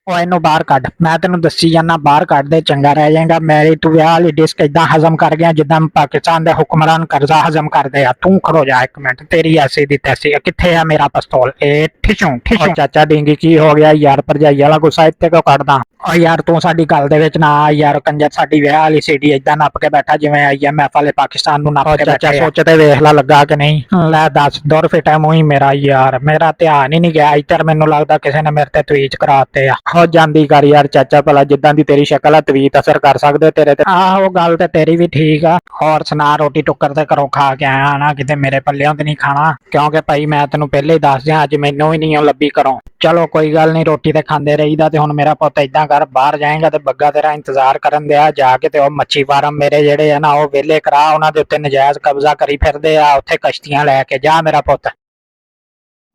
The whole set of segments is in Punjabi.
ਉਹ ਇਹਨੂੰ ਬਾਹਰ ਕੱਢ, ਮੈਂ ਤੈਨੂੰ ਦੱਸੀ ਜਾਨਾ, ਬਾਹਰ ਕੱਢ ਦੇ, ਚੰਗਾ ਰਹਿ ਜਾਏਗਾ। ਮੇਰੀ ਤੂੰ ਵਿਆਹ ਵਾਲੀ ਡਿਸਕ ਇਦਾਂ ਹਜ਼ਮ ਕਰ ਗਿਆ ਜਿੱਦਾਂ ਪਾਕਿਸਤਾਨ ਦੇ ਹੁਕਮਰਾਨ ਕਰਜ਼ਾ ਹਜ਼ਮ ਕਰਦੇ ਆ। ਤੂੰ ਖੜੋ ਜਾ ਇੱਕ ਮਿੰਟ, ਤੇਰੀ ਐਸੀ ਦੀ ਤੈਸੀ। ਕਿੱਥੇ ਆ ਮੇਰਾ ਪਿਸਤੌਲ? ਇਹ ਠਿਸ਼ੂ ਠਿਸ਼ੂ। ਚਾਚਾ ਡਿੰਗੀ ਕੀ ਹੋ ਗਿਆ ਯਾਰ? ਭਰਜਾਈ ਵਾਲਾ ਗੁੱਸਾ ਇੱਥੇ ਕਿਉਂ ਕੱਢਦਾ? ਓ ਯਾਰ ਤੂੰ ਸਾਡੀ ਗੱਲ ਦੇ ਵਿੱਚ ਨਾ ਆ ਯਾਰ। ਕੰਜਰ ਸਾਡੀ ਵਿਆਹ ਵਾਲੀ ਸੀਡੀ ਇਦਾਂ ਨੱਪ ਕੇ ਬੈਠਾ ਜਿਵੇਂ IMF ਵਾਲੇ ਪਾਕਿਸਤਾਨ ਨੂੰ ਨੱਪ ਕੇ ਬੈਠਾ। ਸੋਚ ਤੇ ਵੇਖ ਲਾ ਲੱਗਾ ਕਿ ਨਹੀਂ। ਲੈ ਦੱਸ, ਦੁਰ ਫਿਟਾ ਮੂੰਹ ਮੇਰਾ ਯਾਰ, ਮੇਰਾ ਧਿਆਨ ਹੀ ਨਹੀਂ ਗਿਆ ਇੱਧਰ। ਮੈਨੂੰ ਲੱਗਦਾ ਕਿਸੇ ਨੇ ਮੇਰੇ ਤੇ ਤਵੀਜ ਕਰਾਤੇ ਆ। ਹੋ ਜਾਂਦੀ ਕਰ ਯਾਰ ਚਾਚਾ, ਭਲਾ ਜਿੱਦਾਂ ਦੀ ਤੇਰੀ ਸ਼ਕਲ ਆ ਤਵੀਤ ਅਸਰ ਕਰ ਸਕਦੇ ਤੇਰੇ ਤੇ। ਆਹੋ ਗੱਲ ਤੇ ਤੇਰੀ ਵੀ ਠੀਕ ਆ। ਹੋਰ ਸੁਣਾ, ਰੋਟੀ ਟੁੱਕਰ ਤੇ ਘਰੋਂ ਖਾ ਕੇ ਆਇਆ ਨਾ? ਕਿਤੇ ਮੇਰੇ ਪੱਲਿਓਂ ਤੇ ਨਹੀਂ ਖਾਣਾ? ਕਿਉਂਕਿ ਭਾਈ ਮੈਂ ਤੈਨੂੰ ਪਹਿਲੇ ਹੀ ਦੱਸ ਦਿਆਂ, ਅੱਜ ਮੈਨੂੰ ਵੀ ਨਹੀਂ ਲੱਭੀ ਘਰੋਂ। ਚਲੋ ਕੋਈ ਗੱਲ ਨਹੀਂ, ਰੋਟੀ ਤੇ ਖਾਂਦੇ ਰਹੀਦਾ। ਤੇ ਹੁਣ ਮੇਰਾ ਪੁੱਤ ਇਦਾਂ ਕਰ, ਬਾਹਰ ਜਾਏਗਾ ਤੇ ਬੱਗਾ ਤੇਰਾ ਇੰਤਜ਼ਾਰ ਕਰਨ ਦਿਆ। ਜਾ ਕੇ ਤੇ ਉਹ ਮੱਛੀ ਫਾਰਮ ਮੇਰੇ ਜਿਹੜੇ ਆ ਨਾ ਉਹ ਵਿਹਲੇ ਕਰਾ, ਉਹਨਾਂ ਦੇ ਉੱਤੇ ਨਜਾਇਜ਼ ਕਬਜ਼ਾ ਕਰੀ ਫਿਰਦੇ ਆ, ਉੱਥੇ ਕਸ਼ਤੀਆਂ ਲੈ ਕੇ ਜਾ ਮੇਰਾ ਪੁੱਤ।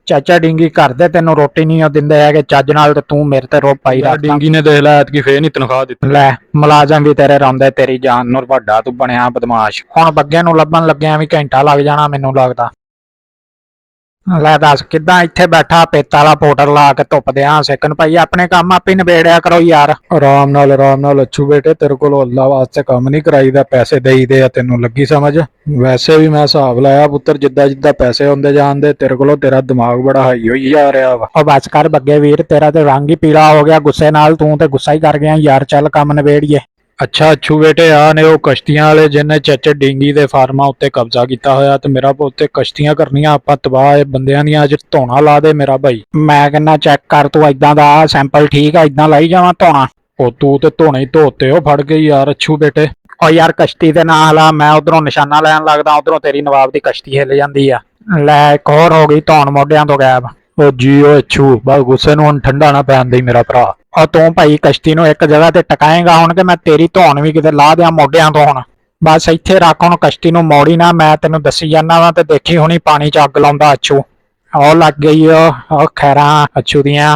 ਚਾਚਾ ਡਿੰਗੀ ਘਰ ਦੇ ਤੈਨੂੰ ਰੋਟੀ ਨਹੀਂ ਦਿੰਦੇ ਹੈਗੇ ਚੱਜ ਨਾਲ, ਤੇ ਤੂੰ ਮੇਰੇ ਤੇ ਰੋਬ ਪਾਈ ਰੱਖਦਾ। ਡਿੰਗੀ ਨੇ ਦੇਖ ਲਿਆ ਐਤਕੀ ਫੇਰ ਨਹੀਂ ਤਨਖਾਹ ਦਿੱਤੀ। ਲੈ ਮੁਲਾਜ਼ਮ ਵੀ ਤੇਰੇ ਰੌਂਦੇ ਤੇਰੀ ਜਾਨ ਨੂੰ, ਵੱਡਾ ਤੂੰ ਬਣਿਆ ਬਦਮਾਸ਼। ਹੁਣ ਬੱਗੇ ਨੂੰ ਲੱਭਣ ਲੱਗਿਆ ਵੀ ਘੰਟਾ ਲੱਗ ਜਾਣਾ ਮੈਨੂੰ ਲੱਗਦਾ। ਲੈ ਦੱਸ, ਕਿੱਦਾਂ ਇੱਥੇ ਬੈਠਾ ਪੇਤ ਵਾਲਾ ਪਾਊਡਰ ਲਾ ਕੇ ਧੁੱਪ ਦੇ ਆ ਸੇਕਣ? ਭਾਈ ਆਪਣੇ ਕੰਮ ਆਪੇ ਨਿਬੇੜਿਆ ਕਰੋ ਯਾਰ। ਆਰਾਮ ਨਾਲ ਅੱਛੂ ਬੇਟੇ, ਤੇਰੇ ਕੋਲ ਅੱਲਾ ਵਾਸਤੇ ਕੰਮ ਨਹੀਂ ਕਰਾਈਦਾ, ਪੈਸੇ ਦੇਈਦੇ ਆ। ਤੈਨੂੰ ਲੱਗੀ ਸਮਝ? ਵੈਸੇ ਵੀ ਮੈਂ ਹਿਸਾਬ ਲਾਇਆ ਪੁੱਤਰ, ਜਿੱਦਾਂ ਜਿੱਦਾਂ ਪੈਸੇ ਹੁੰਦੇ ਜਾਂਦੇ ਤੇਰੇ ਕੋਲੋਂ ਤੇਰਾ ਦਿਮਾਗ ਬੜਾ ਹਾਈ ਹੋਈ ਜਾ ਰਿਹਾ ਵਾ। ਉਹ ਬਸ ਕਰ ਬੱਗੇ ਵੀਰ, ਤੇਰਾ ਤੇ ਰੰਗ ਹੀ ਪੀਲਾ ਹੋ ਗਿਆ ਗੁੱਸੇ ਨਾਲ। ਤੂੰ ਤੇ ਗੁੱਸਾ ਹੀ ਕਰ ਗਿਆ ਯਾਰ। ਚੱਲ ਕੰਮ ਨਿਬੇੜੀਏ। ਅੱਛਾ ਅੱਛੂ ਬੇਟੇ, ਆ ਨੇ ਉਹ ਕਸ਼ਤੀਆਂ ਵਾਲੇ ਜਿਹਨੇ ਚਾਚੇ ਡਿੰਗੀ ਦੇ ਫਾਰਮਾਂ ਉੱਤੇ ਕਬਜ਼ਾ ਕੀਤਾ ਹੋਇਆ, ਤੇ ਮੇਰਾ ਪੁੱਤ ਤੇ ਕਸ਼ਤੀਆਂ ਕਰਨੀਆਂ ਆਪਾਂ ਤਬਾਹ। ਇਹ ਬੰਦਿਆਂ ਦੀਆਂ ਅੱਜ ਧੋਣਾ ਲਾ ਦੇ ਮੇਰਾ ਭਾਈ। ਮੈਂ ਕਹਿੰਦਾ ਚੈੱਕ ਕਰ ਤੂੰ, ਇਦਾਂ ਦਾ ਸੈਂਪਲ ਠੀਕ ਆ? ਇਦਾਂ ਲਾਈ ਜਾਵਾਂ ਧੋਣਾ? ਉਹ ਤੂੰ ਤੇ ਧੋਣੇ ਹੀ ਧੋਤੇ ਉਹ ਫੜ ਗਈ ਯਾਰ ਅੱਛੂ ਬੇਟੇ। ਉਹ ਯਾਰ ਕਸ਼ਤੀ ਦੇ ਨਾਲ ਆ, ਮੈਂ ਉਧਰੋਂ ਨਿਸ਼ਾਨਾ ਲੈਣ ਲੱਗਦਾ, ਉਧਰੋਂ ਤੇਰੀ ਨਵਾਬ ਦੀ ਕਸ਼ਤੀ ਹਿੱਲ ਜਾਂਦੀ ਆ। ਲੈ ਇੱਕ ਹੋਰ ਹੋ ਗਈ ਧੌਣ ਮੋਢਿਆਂ ਤੋਂ ਗਾਇਬ। ਉਹ ਜੀ ਉਹ ਅੱਛੂ, ਬਸ ਗੁੱਸੇ ਨੂੰ ਹੁਣ ਠੰਡਾ ਨਾ ਪੈਣ ਦੇ ਮੇਰਾ ਭਰਾ। ਉਹ ਤੂੰ ਭਾਈ ਕਸ਼ਤੀ ਨੂੰ ਇੱਕ ਜਗ੍ਹਾ ਤੇ ਟਿਕਾਏਗਾ ਹੁਣ, ਕਿ ਮੈਂ ਤੇਰੀ ਧੌਣ ਵੀ ਕਿਤੇ ਲਾ ਦਿਆਂ ਮੋਢਿਆਂ ਤੋਂ ਹੁਣ? ਬਸ ਇੱਥੇ ਰੱਖ ਹੁਣ, ਕਸ਼ਤੀ ਨੂੰ ਮੋੜੀ ਨਾ। ਮੈਂ ਤੈਨੂੰ ਦੱਸੀ ਜਾਂਦਾ ਵਾ, ਤੇ ਦੇਖੀ ਹੁਣੀ ਪਾਣੀ ਚ ਅੱਗ ਲਾਉਂਦਾ ਅੱਛੂ। ਉਹ ਲੱਗ ਗਈ ਉਹ ਖੈਰਾਂ ਅੱਛੂ ਦੀਆਂ।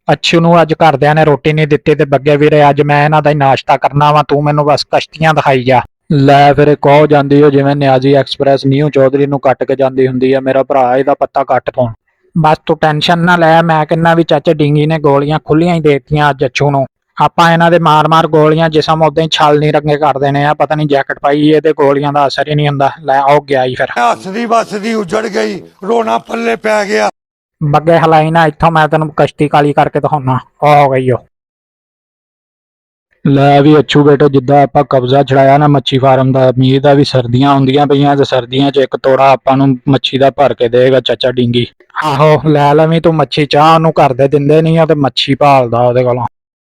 ਅੱਛੂ ਨੂੰ ਅੱਜ ਘਰਦਿਆਂ ਨੇ ਰੋਟੀ ਨਹੀਂ ਦਿੱਤੀ, ਤੇ ਬੱਗੇ ਵੀਰੇ ਅੱਜ ਮੈਂ ਇਹਨਾਂ ਦਾ ਹੀ ਨਾਸ਼ਤਾ ਕਰਨਾ ਵਾ। ਤੂੰ ਮੈਨੂੰ ਬਸ ਕਸ਼ਤੀਆਂ ਦਿਖਾਈ ਜਾ। ਲੈ ਫਿਰ ਕਹੋ ਜਾਂਦੀ ਹੋ ਜਿਵੇਂ ਨਿਆਜੀ ਐਕਸਪ੍ਰੈਸ ਨਿਊ ਚੌਧਰੀ ਨੂੰ ਕੱਟ ਕੇ ਜਾਂਦੀ ਹੁੰਦੀ ਆ। ਮੇਰਾ ਭਰਾ ਇਹਦਾ ਪੱਤਾ ਕੱਟ ਤੋਂ। ਬਸ ਤੂੰ ਟੈਨਸ਼ਨ ਨਾ ਲੈ। ਮੈਂ ਕਹਿੰਦਾ ਵੀ ਚਾਚੇ ਡਿੰਗੀ ਨੇ ਗੋਲੀਆਂ ਖੁੱਲੀਆਂ ਹੀ ਦੇਤੀਆਂ ਅੱਜ ਅੱਛੂ ਨੂੰ। ਆਪਾਂ ਇਹਨਾਂ ਦੇ ਮਾਰ ਗੋਲੀਆਂ ਜਿਸਮ ਉਦਾਂ ਹੀ ਛਾਲ ਨਹੀਂ ਰੰਗੇ ਕਰ ਦੇਣੇ ਆ। ਪਤਾ ਨਹੀਂ ਜੈਕਟ ਪਾਈ ਇਹ ਤੇ ਗੋਲੀਆਂ ਦਾ ਅਸਰ ਹੀ ਨਹੀਂ ਹੁੰਦਾ। ਲੈ ਆਓ ਗਿਆ ਹੀ ਫਿਰ। ਹੱਸਦੀ ਵੱਸਦੀ ਉਜੜ ਗਈ, ਰੋਣਾ ਪੱਲੇ ਪੈ ਗਿਆ। ਬੱਗੇ ਹਲਾਈ ਨਾ ਇੱਥੋਂ, ਮੈਂ ਤੈਨੂੰ ਕਸ਼ਤੀ ਕਾਲੀ ਕਰਕੇ ਦਿਖਾਉਣਾ। ਉਹ ਹੋ ਗਈ ਉਹ। ਲੈ ਵੀ ਅੱਛੂ ਬੇਟੇ, ਜਿੱਦਾਂ ਆਪਾਂ ਕਬਜ਼ਾ ਛੜਾਇਆ ਨਾ ਮੱਛੀ ਫਾਰਮ ਦਾ, ਮੀਂਹ ਦਾ ਵੀ ਸਰਦੀਆਂ ਹੁੰਦੀਆਂ ਪਈਆਂ, ਤੇ ਸਰਦੀਆਂ 'ਚ ਇੱਕ ਤੋੜਾ ਆਪਾਂ ਨੂੰ ਮੱਛੀ ਦਾ ਭਰ ਕੇ ਦੇਗਾ ਚਾਚਾ ਡਿੰਗੀ। ਆਹੋ ਲੈ ਲਵੀਂ ਤੂੰ ਮੱਛੀ ਚਾਹ, ਉਹਨੂੰ ਘਰ ਦੇ ਦਿੰਦੇ ਨਹੀਂ ਆ, ਤੇ ਮੱਛੀ ਭਾਲਦਾ ਉਹਦੇ ਕੋਲੋਂ।